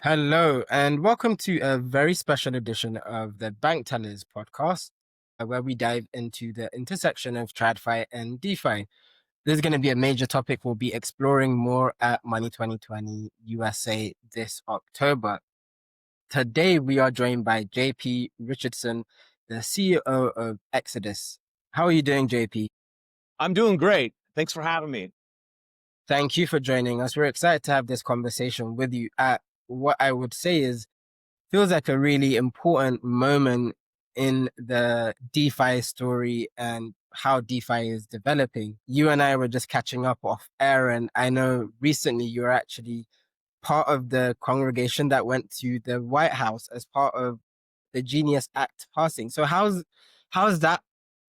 Hello, and welcome to a very special edition of the Bank Tellers podcast, where we dive into the intersection of TradFi and DeFi. This is going to be a major topic we'll be exploring more at Money 2020 USA this October. Today, we are joined by JP Richardson, the CEO of Exodus. How are you doing, JP? I'm doing great. Thanks for having me. Thank you for joining us. We're excited to have this conversation with you at what I would say is feels like a really important moment in the DeFi story and how DeFi is developing. You and I were just catching up off air, and I know recently you're actually part of the congregation that went to the White House as part of the Genius Act passing. So how's that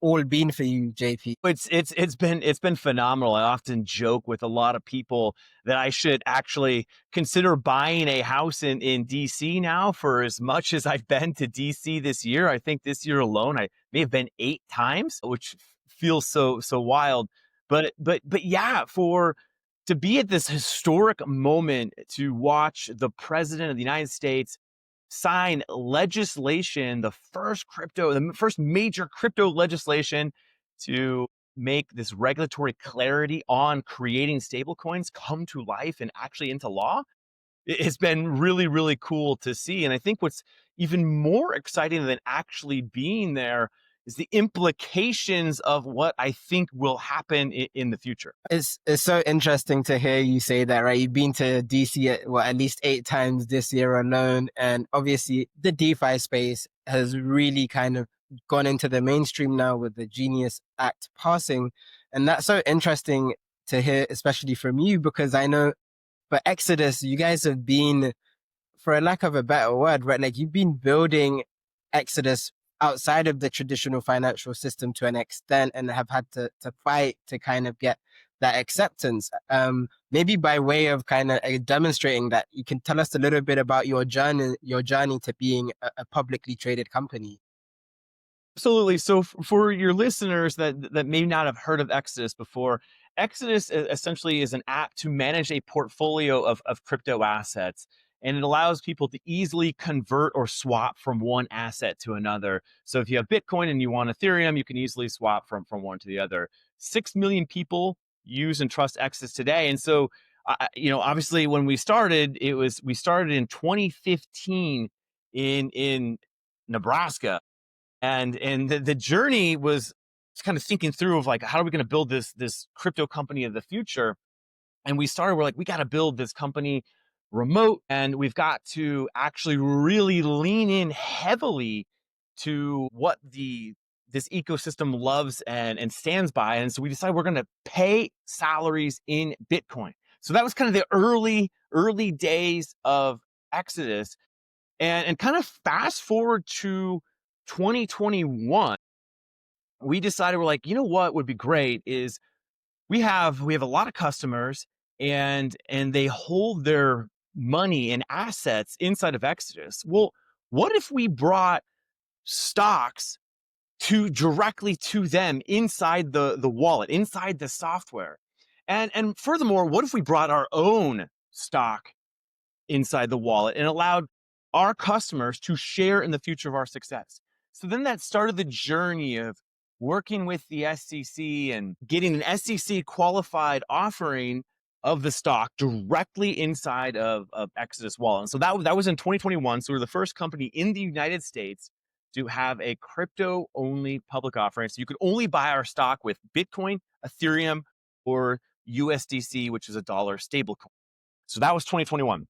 all been for you, JP? It's been phenomenal. I often joke with a lot of people that I should actually consider buying a house in DC now, for as much as I've been to DC this year. I think this year alone I may have been 8 times, which feels so wild. But yeah, for to be at this historic moment to watch the president of the United States sign legislation, the first major crypto legislation to make this regulatory clarity on creating stablecoins come to life and actually into law. It's been really, really cool to see. And I think what's even more exciting than actually being there is the implications of what I think will happen in the future. It's so interesting to hear you say that, right? You've been to DC at least 8 times this year alone, and obviously the DeFi space has really kind of gone into the mainstream now with the Genius Act passing, and that's so interesting to hear, especially from you, because I know for Exodus, you guys have been, for a lack of a better word, right? Like you've been building Exodus outside of the traditional financial system to an extent and have had to fight to kind of get that acceptance. Maybe by way of kind of demonstrating that, you can tell us a little bit about your journey to being a publicly traded company. Absolutely. So for your listeners that may not have heard of Exodus before, Exodus essentially is an app to manage a portfolio of crypto assets. And it allows people to easily convert or swap from one asset to another. So if you have Bitcoin and you want Ethereum, you can easily swap from one to the other. 6 million people use and trust Exodus today. And so, obviously when we started in 2015 in Nebraska, and the journey was kind of thinking through of like, how are we going to build this crypto company of the future? And we're like, we got to build this company remote, and we've got to actually really lean in heavily to what this ecosystem loves and stands by. And so we decided we're going to pay salaries in Bitcoin. So that was kind of the early days of Exodus. And kind of fast forward to 2021, we decided, we're like, you know what would be great is we have a lot of customers, and they hold their money and assets inside of Exodus. Well, what if we brought stocks to directly to them inside the wallet, inside the software? And furthermore, what if we brought our own stock inside the wallet and allowed our customers to share in the future of our success? So then that started the journey of working with the SEC and getting an SEC qualified offering of the stock directly inside of Exodus Wallet. And so that was in 2021. So we're the first company in the United States to have a crypto only public offering. So you could only buy our stock with Bitcoin, Ethereum, or USDC, which is a dollar stablecoin. So that was 2021.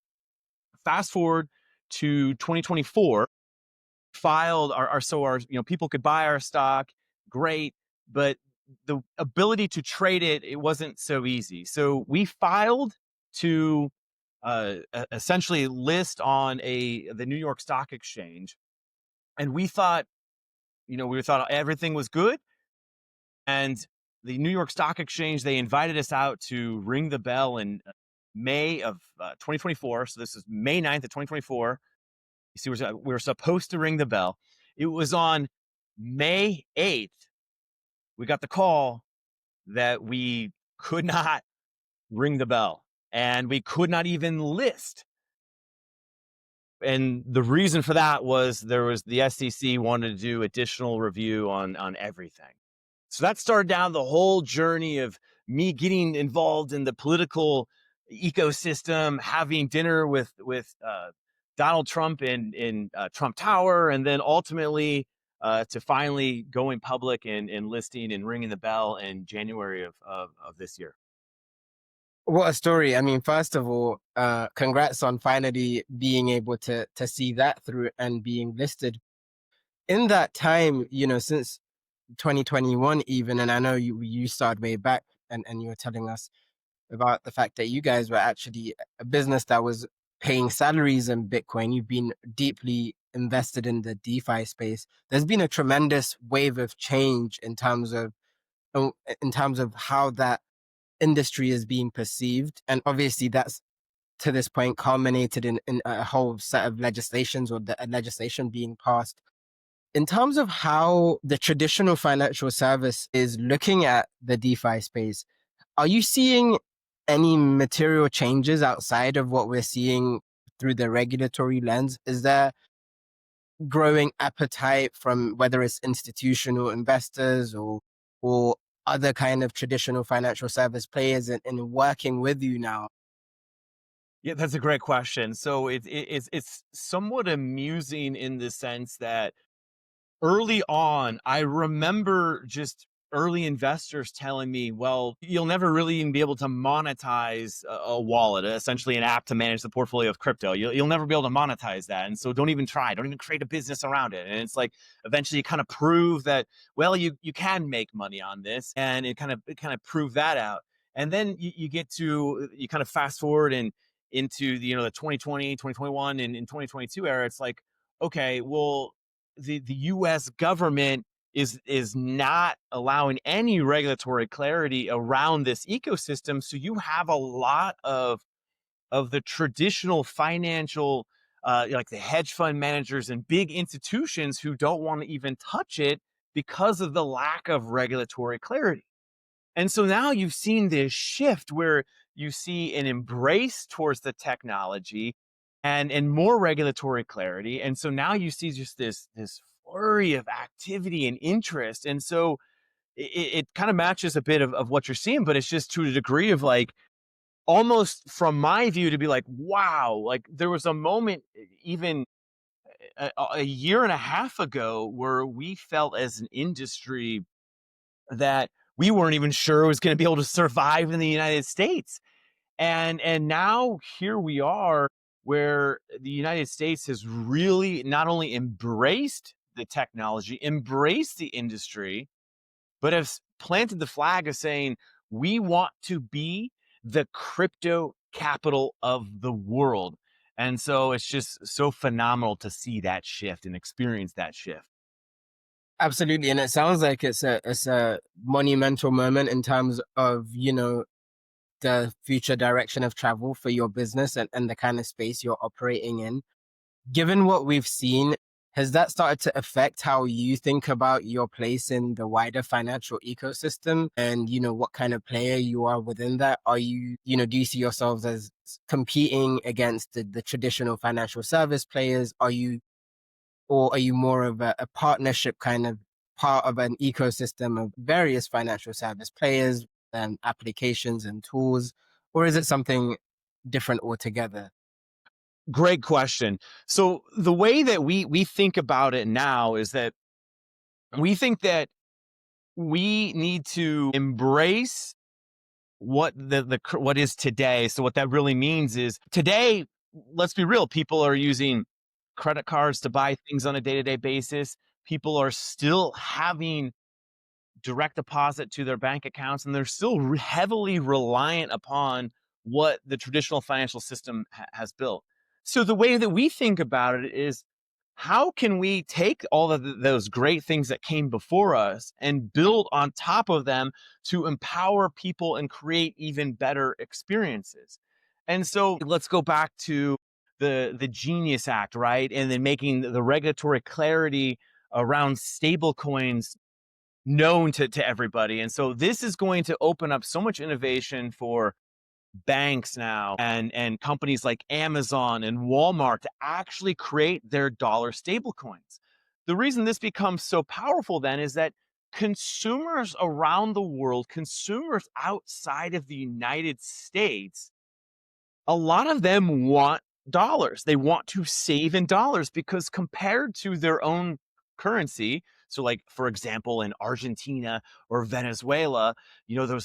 Fast forward to 2024, filed our people could buy our stock, great, but the ability to trade it wasn't so easy. So we filed to essentially list on the New York Stock Exchange, and we thought everything was good. And the New York Stock Exchange, they invited us out to ring the bell in May of 2024. So this is May 9th of 2024. You see, we're supposed to ring the bell. It was on May 8th. We got the call that we could not ring the bell, and we could not even list And the reason for that was there was the SEC wanted to do additional review on everything. So that started down the whole journey of me getting involved in the political ecosystem, having dinner with Donald Trump in Trump Tower, and then ultimately to finally going public and listing and ringing the bell in January of this year. What a story. I mean, first of all, congrats on finally being able to see that through and being listed. In that time, since 2021 even, and I know you started way back, and you were telling us about the fact that you guys were actually a business that was paying salaries in Bitcoin. You've been deeply invested in the DeFi space. There's been a tremendous wave of change in terms of how that industry is being perceived. And obviously that's to this point culminated in a whole set of legislations or the legislation being passed. In terms of how the traditional financial service is looking at the DeFi space, are you seeing any material changes outside of what we're seeing through the regulatory lens? Is there growing appetite from whether it's institutional investors or other kind of traditional financial service players in working with you now? Yeah, that's a great question. So it's somewhat amusing in the sense that early on, I remember just early investors telling me, well, you'll never really even be able to monetize a wallet, essentially an app to manage the portfolio of crypto. You'll never be able to monetize that. And so don't even try, don't even create a business around it. And it's like eventually you kind of prove that, well, you can make money on this, and it kind of prove that out. And then you get to, you kind of fast forward and into the 2020, 2021, and in 2022 era. It's like, okay, well, the US government is not allowing any regulatory clarity around this ecosystem. So you have a lot of the traditional financial like the hedge fund managers and big institutions who don't want to even touch it because of the lack of regulatory clarity. And so now you've seen this shift where you see an embrace towards the technology and more regulatory clarity. And so now you see just this flurry of activity and interest. And so it kind of matches a bit of what you're seeing, but it's just to a degree of like almost from my view to be like, wow, like there was a moment even a year and a half ago where we felt as an industry that we weren't even sure it was going to be able to survive in the United States. And now here we are where the United States has really not only embraced the technology, embraced the industry, but has planted the flag of saying we want to be the crypto capital of the world. And so it's just so phenomenal to see that shift and experience that shift. Absolutely. And it sounds like it's a monumental moment in terms of, the future direction of travel for your business and the kind of space you're operating in. Given what we've seen, has that started to affect how you think about your place in the wider financial ecosystem and, what kind of player you are within that? Are you, do you see yourselves as competing against the traditional financial service players? Or are you more of a partnership kind of part of an ecosystem of various financial service players and applications and tools? Or is it something different altogether? Great question. So the way that we think about it now is that we think that we need to embrace what what is today. So what that really means is today, let's be real, people are using credit cards to buy things on a day-to-day basis. People are still having direct deposit to their bank accounts, and they're still heavily reliant upon what the traditional financial system has built. So the way that we think about it is, how can we take all of those great things that came before us and build on top of them to empower people and create even better experiences? And so let's go back to the Genius Act, right? And then making the regulatory clarity around stable coins known to everybody. And so this is going to open up so much innovation for banks now and companies like Amazon and Walmart to actually create their dollar stablecoins. The reason this becomes so powerful then is that consumers around the world, consumers outside of the United States, a lot of them want dollars. They want to save in dollars because compared to their own currency, so like for example in Argentina or Venezuela,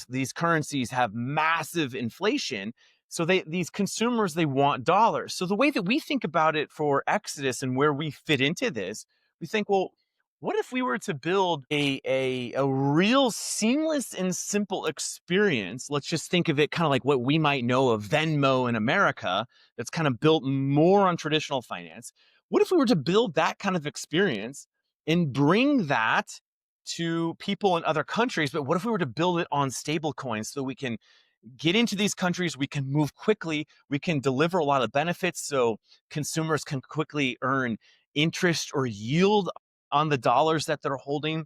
these currencies have massive inflation. So these consumers, they want dollars. So the way that we think about it for Exodus and where we fit into this, we think, well, what if we were to build a real seamless and simple experience? Let's just think of it kind of like what we might know of Venmo in America, that's kind of built more on traditional finance. What if we were to build that kind of experience and bring that to people in other countries? But what if we were to build it on stable coins so we can get into these countries, we can move quickly, we can deliver a lot of benefits so consumers can quickly earn interest or yield on the dollars that they're holding.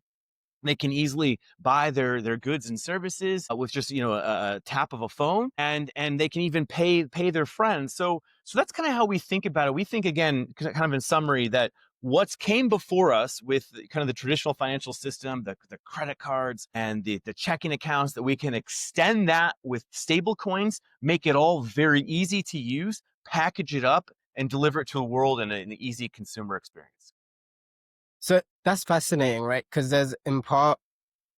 They can easily buy their goods and services with just a tap of a phone, and they can even pay their friends. So that's kind of how we think about it. We think, again, kind of in summary, that what's came before us with kind of the traditional financial system, the credit cards and the checking accounts, that we can extend that with stable coins, make it all very easy to use, package it up, and deliver it to the world in an easy consumer experience. So that's fascinating, right? Because there's in part,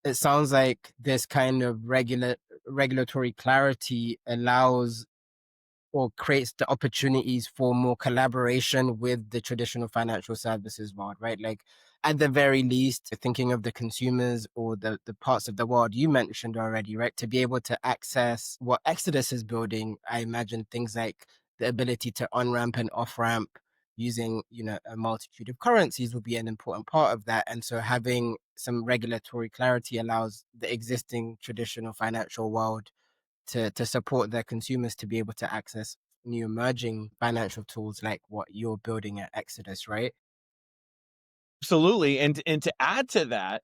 it sounds like this kind of regulatory clarity allows or creates the opportunities for more collaboration with the traditional financial services world, right? Like at the very least, thinking of the consumers or the parts of the world you mentioned already, right? To be able to access what Exodus is building, I imagine things like the ability to on-ramp and off-ramp using, a multitude of currencies will be an important part of that. And so having some regulatory clarity allows the existing traditional financial world to support their consumers to be able to access new emerging financial tools like what you're building at Exodus, right? Absolutely. And to add to that,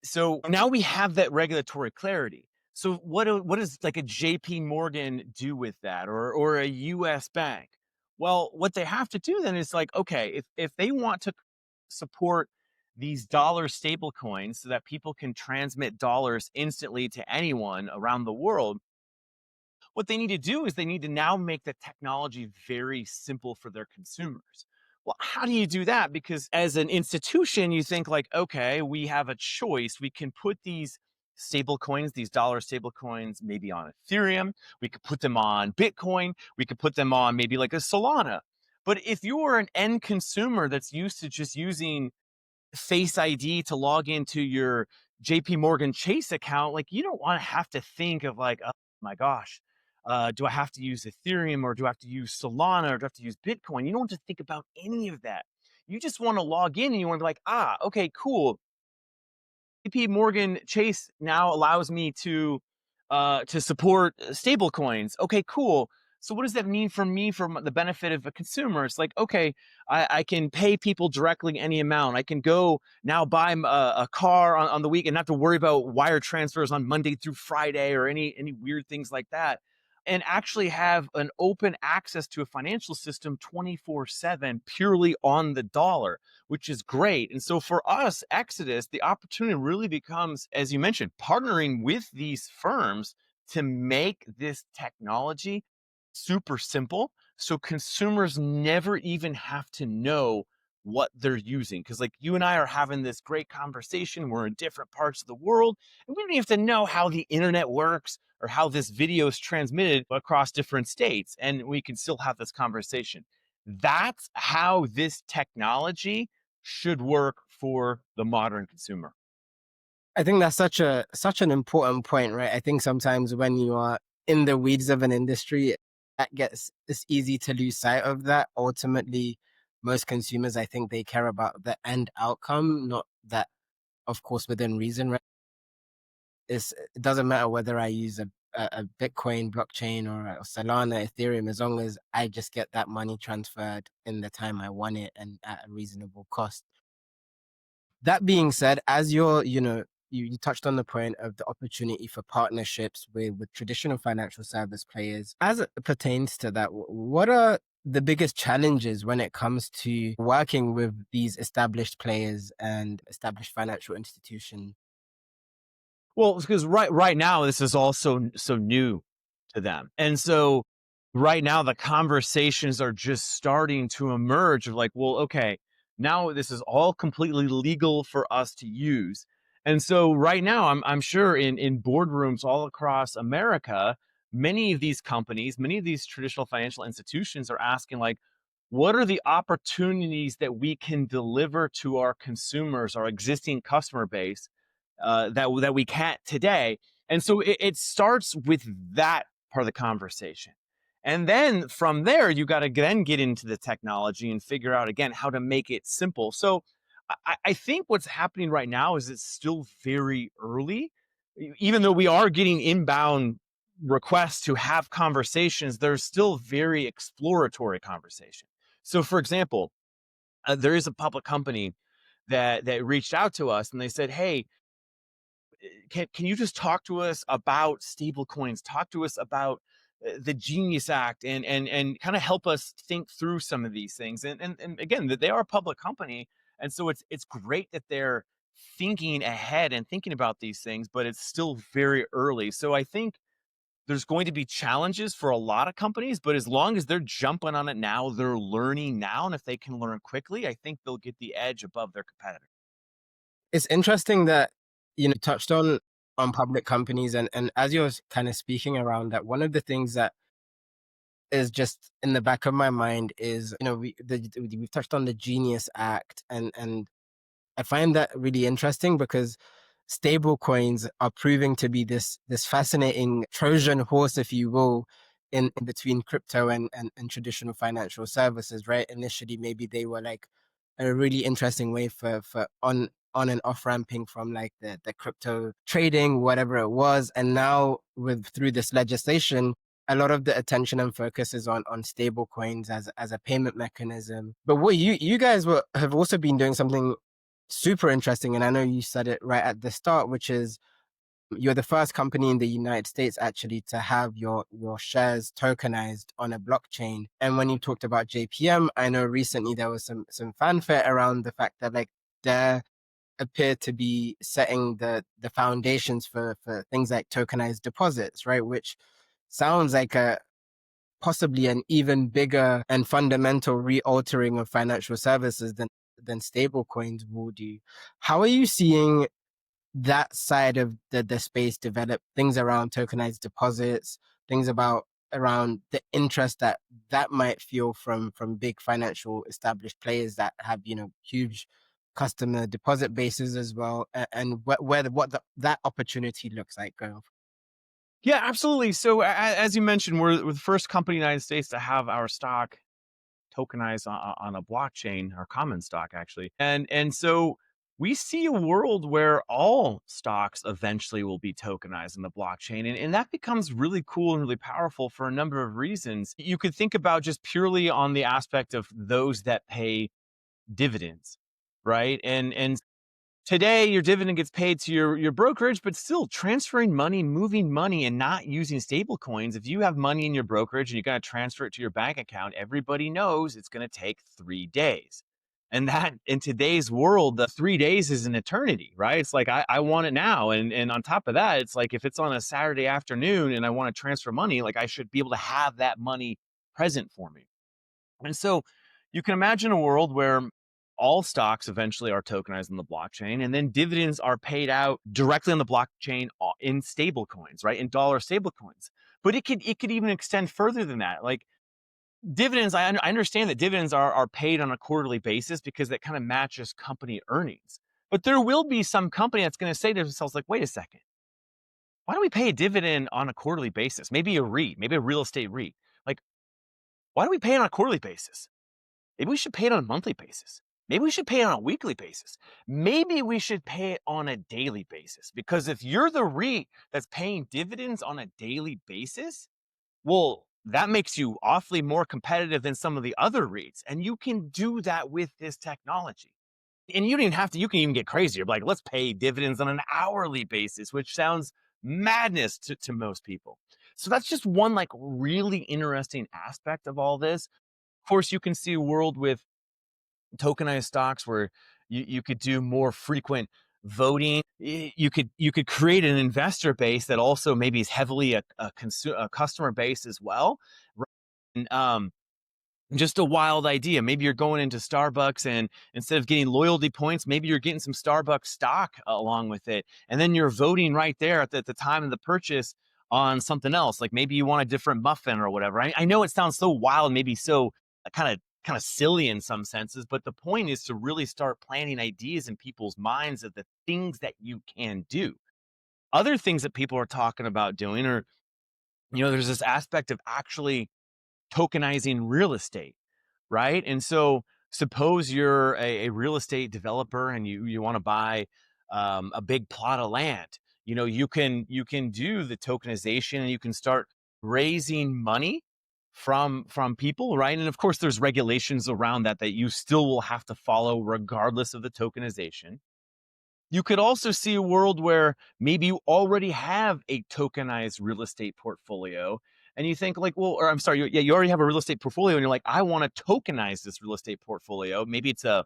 so now we have that regulatory clarity. So what does like a JP Morgan do with that, or a US bank? Well, what they have to do then is like, okay, if they want to support these dollar stable coins so that people can transmit dollars instantly to anyone around the world, what they need to do is they need to now make the technology very simple for their consumers. Well, how do you do that? Because as an institution, you think like, okay, we have a choice. We can put these stable coins, these dollar stable coins, maybe on Ethereum. We could put them on Bitcoin. We could put them on maybe like a Solana. But if you are an end consumer that's used to just using Face ID to log into your JP Morgan Chase account, like you don't want to have to think of like, oh my gosh, do I have to use Ethereum, or do I have to use Solana, or do I have to use Bitcoin? You don't have to think about any of that. You just want to log in and you want to be like, okay, cool. JP Morgan Chase now allows me to support stable coins. Okay, cool. So what does that mean for me, for the benefit of a consumer? It's like, okay, I can pay people directly any amount. I can go now buy a car on the week and not have to worry about wire transfers on Monday through Friday or any weird things like that. And actually have an open access to a financial system 24/7 purely on the dollar, which is great. And so for us, Exodus, the opportunity really becomes, as you mentioned, partnering with these firms to make this technology super simple so consumers never even have to know what they're using. Because, like, you and I are having this great conversation, we're in different parts of the world, and we don't have to know how the internet works or how this video is transmitted across different states, and we can still have this conversation. That's how this technology should work for the modern consumer. I think that's such an important point, right? I think sometimes when you are in the weeds of an industry, it's easy to lose sight of that. Ultimately, most consumers, I think they care about the end outcome, not that, of course, within reason, right? It doesn't matter whether I use a Bitcoin blockchain or a Solana, Ethereum, as long as I just get that money transferred in the time I want it and at a reasonable cost. That being said, as you're, you touched on the point of the opportunity for partnerships with traditional financial service players. As it pertains to that, what are the biggest challenges when it comes to working with these established players and established financial institutions? Well, because right now this is also so new to them, and so right now the conversations are just starting to emerge of like, well, okay, now this is all completely legal for us to use, and so right now I'm sure in boardrooms all across America, many of these companies, many of these traditional financial institutions are asking like, what are the opportunities that we can deliver to our consumers, our existing customer base, that we can't today. And so it starts with that part of the conversation. And then from there, you got to then get into the technology and figure out again how to make it simple. So I think what's happening right now is it's still very early, even though we are getting inbound requests to have conversations. There's still very exploratory conversation. So, for example, there is a public company that reached out to us and they said, "Hey, can you just talk to us about stable coins, talk to us about the Genius Act, and kind of help us think through some of these things." And again, that they are a public company, and so it's great that they're thinking ahead and thinking about these things, but it's still very early. So I think there's going to be challenges for a lot of companies, but as long as they're jumping on it now, they're learning now, and if they can learn quickly, I think they'll get the edge above their competitors. It's interesting that touched on public companies, and as you're kind of speaking around that, one of the things that is just in the back of my mind is we've touched on the Genius Act, and I find that really interesting because stable coins are proving to be this fascinating Trojan horse, if you will, in between crypto and traditional financial services, right? Initially, maybe they were like a really interesting way for on and off ramping from like the crypto trading, whatever it was. And now with through this legislation, a lot of the attention and focus is on stable coins as a payment mechanism. But what you guys have also been doing something super interesting, and I know you said it right at the start, which is you're the first company in the United States actually to have your shares tokenized on a blockchain. And when you talked about JPM, I know recently there was some fanfare around the fact that like they appear to be setting the foundations for things like tokenized deposits, right? Which sounds like a possibly an even bigger and fundamental re-altering of financial services than stable coins will do. How are you seeing that side of the space develop, things around tokenized deposits, things about around the interest that might feel from big financial established players that have huge customer deposit bases as well, and that opportunity looks like going forward? Yeah, absolutely. So as you mentioned, we're the first company in the United States to have our stock tokenized on a blockchain, our common stock actually. And so we see a world where all stocks eventually will be tokenized in the blockchain. And that becomes really cool and really powerful for a number of reasons. You could think about just purely on the aspect of those that pay dividends, right? And today, your dividend gets paid to your brokerage, but still transferring money, moving money, and not using stable coins. If you have money in your brokerage and you're going to transfer it to your bank account, everybody knows it's going to take 3 days. And that in today's world, the 3 days is an eternity, right? It's like I want it now. And on top of that, it's like if it's on a Saturday afternoon and I want to transfer money, like I should be able to have that money present for me. And so you can imagine a world where all stocks eventually are tokenized in the blockchain, and then dividends are paid out directly on the blockchain in stable coins, right? In dollar stable coins. But it could even extend further than that. Like dividends, I understand that dividends are paid on a quarterly basis because that kind of matches company earnings. But there will be some company that's going to say to themselves, like, wait a second, why don't we pay a dividend on a quarterly basis? Maybe a REIT, maybe a real estate REIT. Like, why don't we pay it on a quarterly basis? Maybe we should pay it on a monthly basis. Maybe we should pay it on a weekly basis. Maybe we should pay it on a daily basis. Because if you're the REIT that's paying dividends on a daily basis, well, that makes you awfully more competitive than some of the other REITs. And you can do that with this technology. And you don't even have to, you can even get crazier. Like, let's pay dividends on an hourly basis, which sounds madness to most people. So that's just one like really interesting aspect of all this. Of course, you can see a world with tokenized stocks where you could do more frequent voting. You could create an investor base that also maybe is heavily a customer base as well. Right? And, just a wild idea. Maybe you're going into Starbucks and instead of getting loyalty points, maybe you're getting some Starbucks stock along with it. And then you're voting right there at the time of the purchase on something else. Like maybe you want a different muffin or whatever. I know it sounds so wild, maybe so kind of silly in some senses, but the point is to really start planting ideas in people's minds of the things that you can do. Other things that people are talking about doing are, there's this aspect of actually tokenizing real estate, right? And so suppose you're a real estate developer and you want to buy a big plot of land. You can do the tokenization and you can start raising money from people, right? And of course, there's regulations around that you still will have to follow regardless of the tokenization. You could also see a world where maybe you already have a tokenized real estate portfolio and you think like, well, or I'm sorry, you already have a real estate portfolio and you're like, I want to tokenize this real estate portfolio. Maybe it's I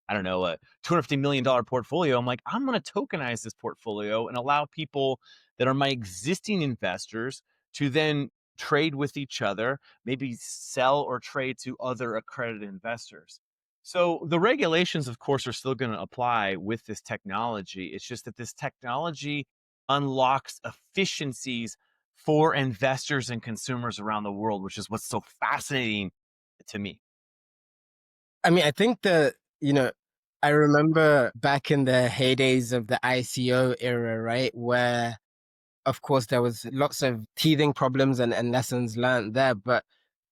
don't know, a $250 million portfolio. I'm like, I'm going to tokenize this portfolio and allow people that are my existing investors to then trade with each other, maybe sell or trade to other accredited investors. So the regulations, of course, are still going to apply with this technology. It's just that this technology unlocks efficiencies for investors and consumers around the world, which is what's so fascinating to me. I mean, I think that, I remember back in the heydays of the ICO era, right? Where, of course, there was lots of teething problems and lessons learned there, but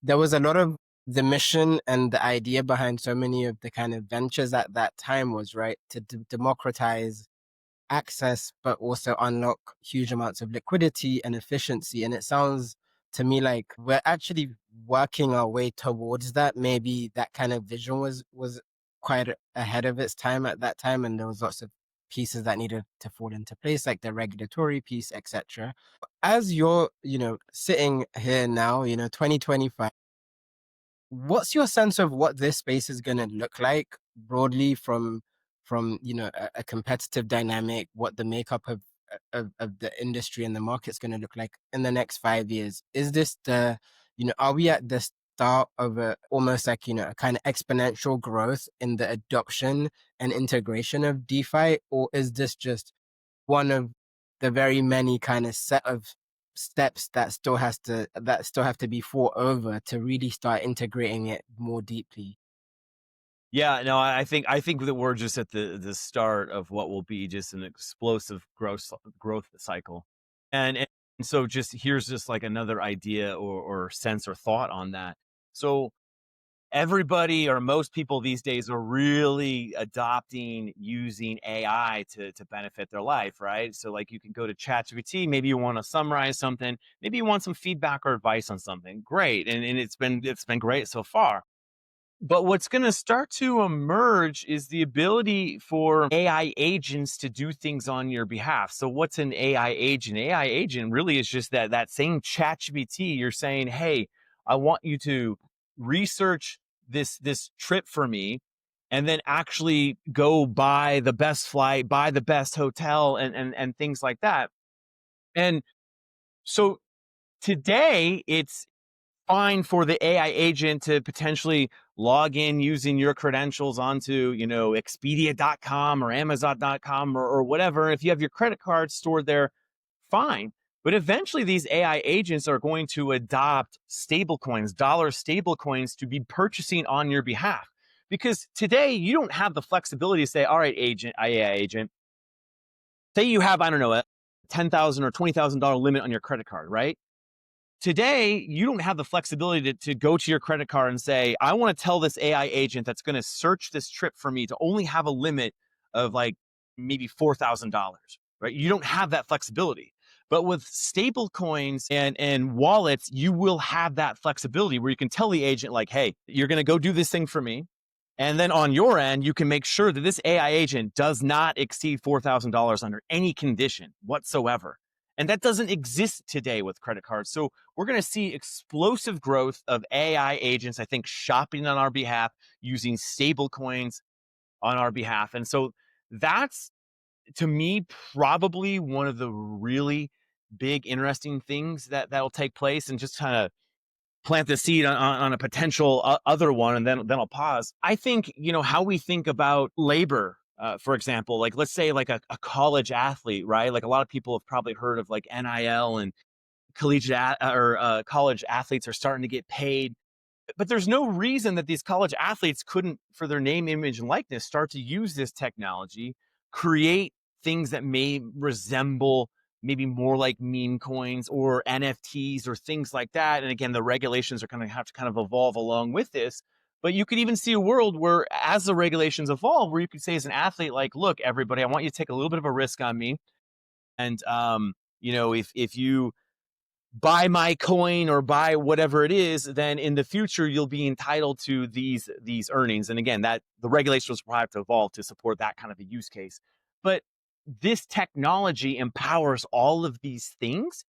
there was a lot of the mission and the idea behind so many of the kind of ventures at that time was, right, to democratize access, but also unlock huge amounts of liquidity and efficiency. And it sounds to me like we're actually working our way towards that. Maybe that kind of vision was quite ahead of its time at that time, and there was lots of pieces that needed to fall into place, like the regulatory piece, etc. As you're, sitting here now, 2025, what's your sense of what this space is going to look like broadly from a competitive dynamic, what the makeup of the industry and the market's going to look like in the next 5 years? Is this are we at the start of a almost like a kind of exponential growth in the adoption and integration of DeFi, or is this just one of the very many kind of set of steps that still have to be fought over to really start integrating it more deeply? Yeah, no, I think that we're just at the start of what will be just an explosive growth cycle. And so just here's just like another idea or sense or thought on that. So everybody or most people these days are really adopting using AI to benefit their life, right? So like you can go to ChatGPT, maybe you want to summarize something, maybe you want some feedback or advice on something. Great. And it's been great so far. But what's going to start to emerge is the ability for AI agents to do things on your behalf. So what's an AI agent? AI agent really is just that same ChatGPT. You're saying, "Hey, I want you to research this trip for me and then actually go buy the best flight, buy the best hotel and things like that." And so today it's fine for the AI agent to potentially log in using your credentials onto, Expedia.com or Amazon.com or whatever. If you have your credit card stored there, fine. But eventually, these AI agents are going to adopt stablecoins, dollar stablecoins, to be purchasing on your behalf. Because today, you don't have the flexibility to say, all right, AI agent, say you have, I don't know, a $10,000 or $20,000 limit on your credit card, right? Today, you don't have the flexibility to go to your credit card and say, I want to tell this AI agent that's going to search this trip for me to only have a limit of like maybe $4,000, right? You don't have that flexibility. But with stable coins and wallets, you will have that flexibility where you can tell the agent, like, hey, you're going to go do this thing for me. And then on your end, you can make sure that this AI agent does not exceed $4,000 under any condition whatsoever. And that doesn't exist today with credit cards. So we're going to see explosive growth of AI agents, I think, shopping on our behalf, using stable coins on our behalf. And so that's, to me, probably one of the really big, interesting things that'll take place, and just kind of plant the seed on a potential other one, and then I'll pause. I think, how we think about labor, for example, like let's say like a college athlete, right? Like a lot of people have probably heard of like NIL, and collegiate or college athletes are starting to get paid, but there's no reason that these college athletes couldn't, for their name, image, and likeness, start to use this technology, create things that may resemble maybe more like meme coins or NFTs or things like that. And again, the regulations are going to have to kind of evolve along with this. But you could even see a world where, as the regulations evolve, where you could say as an athlete, like, look, everybody, I want you to take a little bit of a risk on me. And, if you buy my coin or buy whatever it is, then in the future you'll be entitled to these earnings. And again, that the regulations will have to evolve to support that kind of a use case. But this technology empowers all of these things,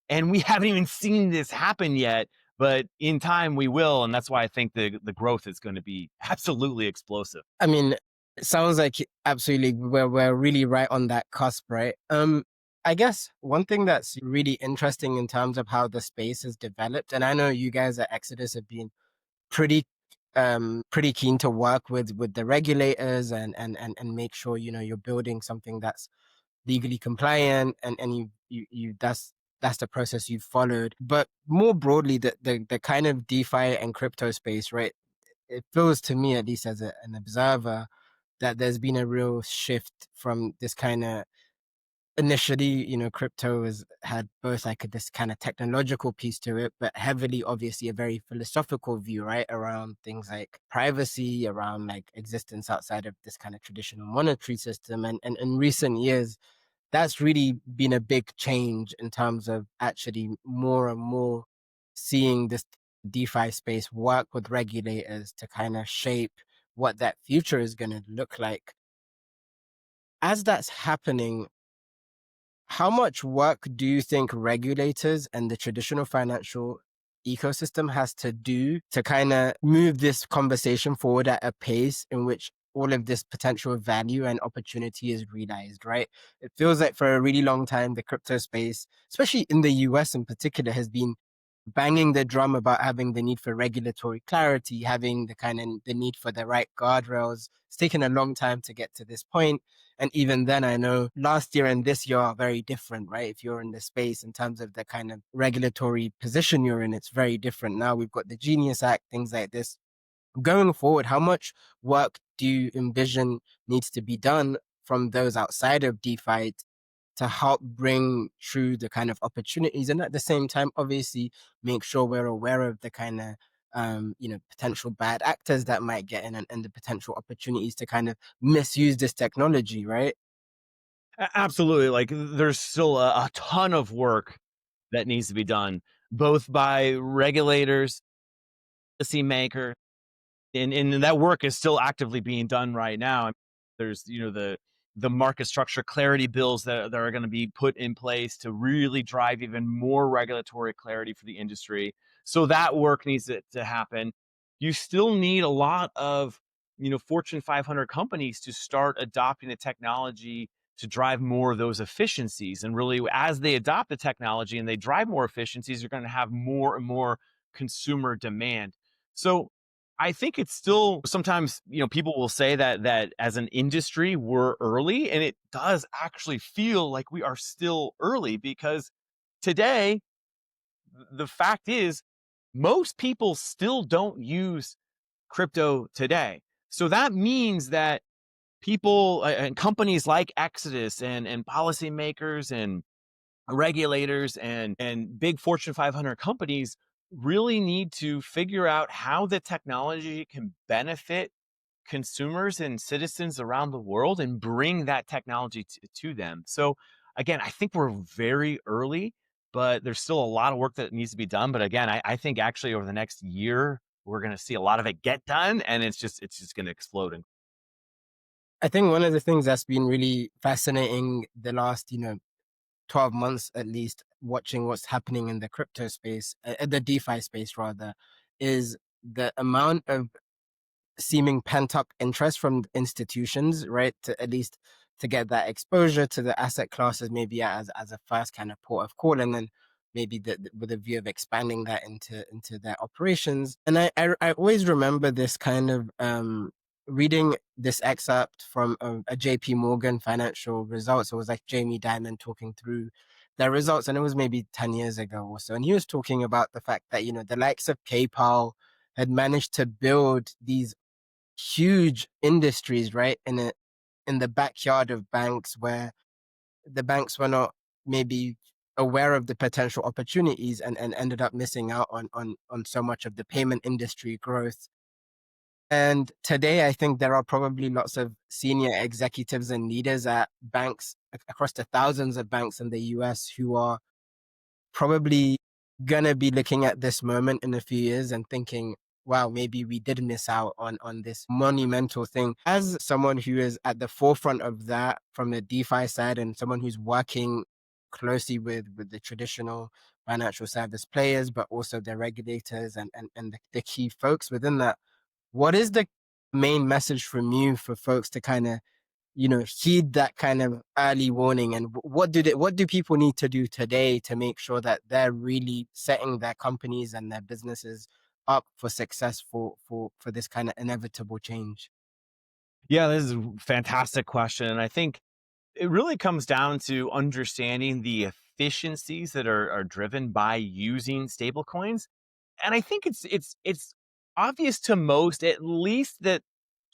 and we haven't even seen this happen yet. But in time we will, and that's why I think the growth is going to be absolutely explosive. I mean, it sounds like absolutely we're really right on that cusp, right? I guess one thing that's really interesting in terms of how the space has developed, and I know you guys at Exodus have been pretty pretty keen to work with the regulators and make sure, you're building something that's legally compliant, and you that's the process you've followed. But more broadly, the kind of DeFi and crypto space, right? It feels to me, at least as an observer, that there's been a real shift from this kind of, initially, crypto has had both like this kind of technological piece to it, but heavily, obviously, a very philosophical view, right? Around things like privacy, around like existence outside of this kind of traditional monetary system. And in recent years, that's really been a big change in terms of actually more and more seeing this DeFi space work with regulators to kind of shape what that future is going to look like. As that's happening, how much work do you think regulators and the traditional financial ecosystem has to do to kind of move this conversation forward at a pace in which all of this potential value and opportunity is realized, right? It feels like for a really long time, the crypto space, especially in the US in particular, has been banging the drum about having the need for regulatory clarity, having the kind of the need for the right guardrails. It's taken a long time to get to this point. And even then, I know last year and this year are very different, right? If you're in the space in terms of the kind of regulatory position you're in, it's very different. Now we've got the Genius Act, things like this. Going forward, how much work do you envision needs to be done from those outside of DeFi to help bring through the kind of opportunities, and at the same time, obviously, make sure we're aware of the kind of potential bad actors that might get in, and the potential opportunities to kind of misuse this technology, right? Absolutely. Like there's still a ton of work that needs to be done, both by regulators, policymakers, and that work is still actively being done right now. There's the market structure clarity bills that are going to be put in place to really drive even more regulatory clarity for the industry. So that work needs to happen. You still need a lot of Fortune 500 companies to start adopting the technology to drive more of those efficiencies. And really, as they adopt the technology and they drive more efficiencies, you're going to have more and more consumer demand. So I think it's still sometimes, people will say that as an industry, we're early, and it does actually feel like we are still early, because today, the fact is, most people still don't use crypto today. So that means that people and companies like Exodus and policymakers and regulators and big Fortune 500 companies really need to figure out how the technology can benefit consumers and citizens around the world and bring that technology to them. So again, I think we're very early, but there's still a lot of work that needs to be done. But again, I think actually over the next year we're going to see a lot of it get done, and it's just going to explode. And I think one of the things that's been really fascinating the last, 12 months at least, watching what's happening in the crypto space, the DeFi space rather, is the amount of seeming pent up interest from institutions, right? To at least to get that exposure to the asset classes, maybe as a first kind of port of call, and then maybe with a view of expanding that into their operations. And I always remember this kind of reading this excerpt from a JP Morgan financial results. It was like Jamie Dimon talking through their results, and it was maybe 10 years ago or so. And he was talking about the fact that, the likes of PayPal had managed to build these huge industries, right? In the backyard of banks where the banks were not maybe aware of the potential opportunities and ended up missing out on so much of the payment industry growth. And today, I think there are probably lots of senior executives and leaders at banks across the thousands of banks in the US who are probably gonna be looking at this moment in a few years and thinking, wow, maybe we did miss out on this monumental thing. As someone who is at the forefront of that from the DeFi side and someone who's working closely with the traditional financial service players, but also the regulators and the key folks within that, what is the main message from you for folks to kind of heed that kind of early warning? And what do people need to do today to make sure that they're really setting their companies and their businesses up for success for this kind of inevitable change? yeah, this is a fantastic question. And I think it really comes down to understanding the efficiencies that are driven by using stablecoins. And I think it's obvious to most, at least, that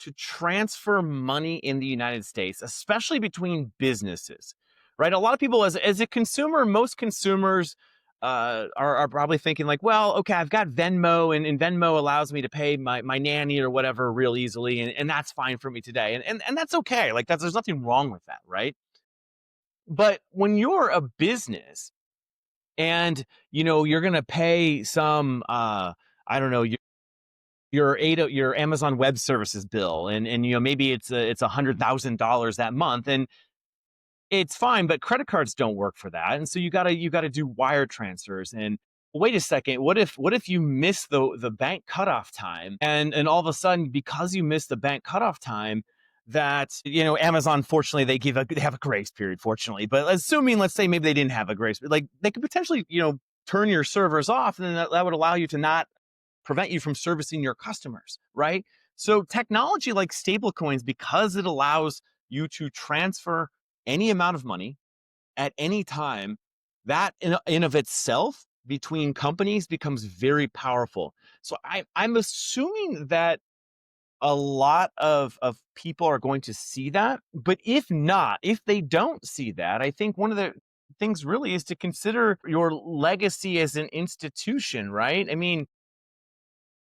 to transfer money in the United States, especially between businesses, right? A lot of people, as a consumer, most consumers are probably thinking like, well, okay, I've got Venmo, and Venmo allows me to pay my nanny or whatever real easily, and that's fine for me today, and that's okay. Like there's nothing wrong with that, right? But when you're a business and you're gonna pay some I don't know, your Amazon Web Services bill, and maybe it's $100,000 that month, and it's fine, but credit cards don't work for that, and so you gotta do wire transfers. And wait a second, what if you miss the bank cutoff time, and all of a sudden, because you missed the bank cutoff time, that Amazon, fortunately, they have a grace period, fortunately, but assuming, let's say, maybe they didn't have a grace period, like they could potentially turn your servers off, and then that would allow you to not prevent you from servicing your customers, right? So technology like stablecoins, because it allows you to transfer any amount of money at any time, that in of itself between companies becomes very powerful. So I'm assuming that a lot of people are going to see that. But if not, if they don't see that, I think one of the things really is to consider your legacy as an institution, right? I mean,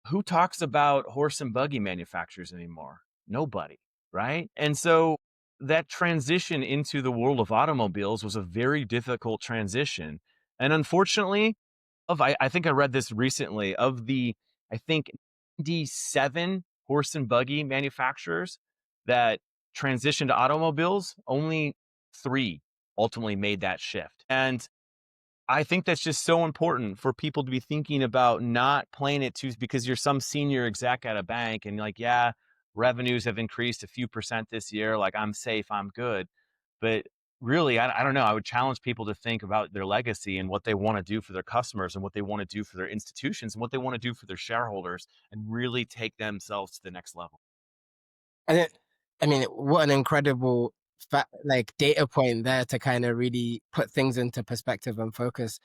who talks about horse and buggy manufacturers anymore? Nobody, right? And so that transition into the world of automobiles was a very difficult transition. And unfortunately, I think I read this recently, of the, I think, 97 horse and buggy manufacturers that transitioned to automobiles, only 3 ultimately made that shift. And I think that's just so important for people to be thinking about, not playing it too because you're some senior exec at a bank and like, yeah, revenues have increased a few percent this year. Like, I'm safe, I'm good. But really, I don't know. I would challenge people to think about their legacy and what they want to do for their customers and what they want to do for their institutions and what they want to do for their shareholders, and really take themselves to the next level. And I mean, what an incredible like data point there to kind of really put things into perspective and focus.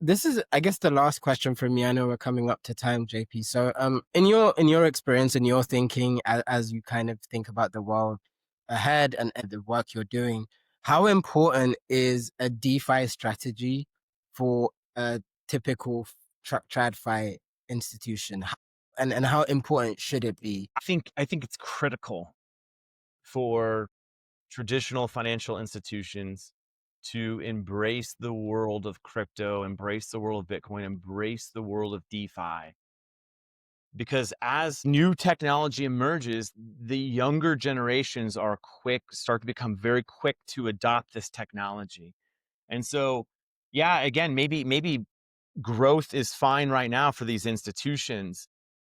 This is, I guess, the last question for me. I know we're coming up to time, JP. So, in your experience and your thinking, as you kind of think about the world ahead and the work you're doing, how important is a DeFi strategy for a typical TradFi institution? And how important should it be? I think it's critical for traditional financial institutions to embrace the world of crypto, embrace the world of Bitcoin, embrace the world of DeFi, because as new technology emerges, the younger generations start to become very quick to adopt this technology. And so, yeah, again, maybe growth is fine right now for these institutions,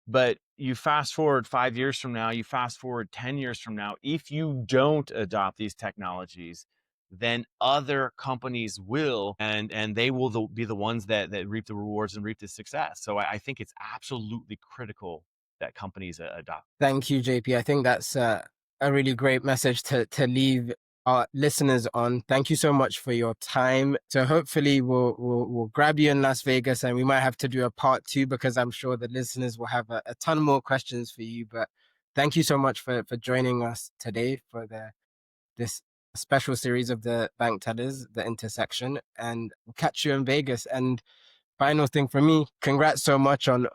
but you fast forward 5 years from now, you fast forward 10 years from now, if you don't adopt these technologies, then other companies will, and they will be the ones that reap the rewards and reap the success. So I think it's absolutely critical that companies adopt. Thank you, JP. I think that's a really great message to leave our listeners on. Thank you so much for your time. So hopefully we'll grab you in Las Vegas, and we might have to do a part 2 because I'm sure the listeners will have a ton more questions for you. But thank you so much for joining us today for this special series of the Bank Tellers, the intersection, and we'll catch you in Vegas. And final thing for me, congrats so much on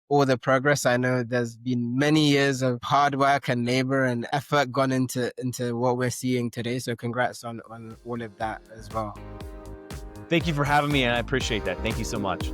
all the progress. I know there's been many years of hard work and labor and effort gone into what we're seeing today. So congrats on all of that as well. Thank you for having me, and I appreciate that. Thank you so much.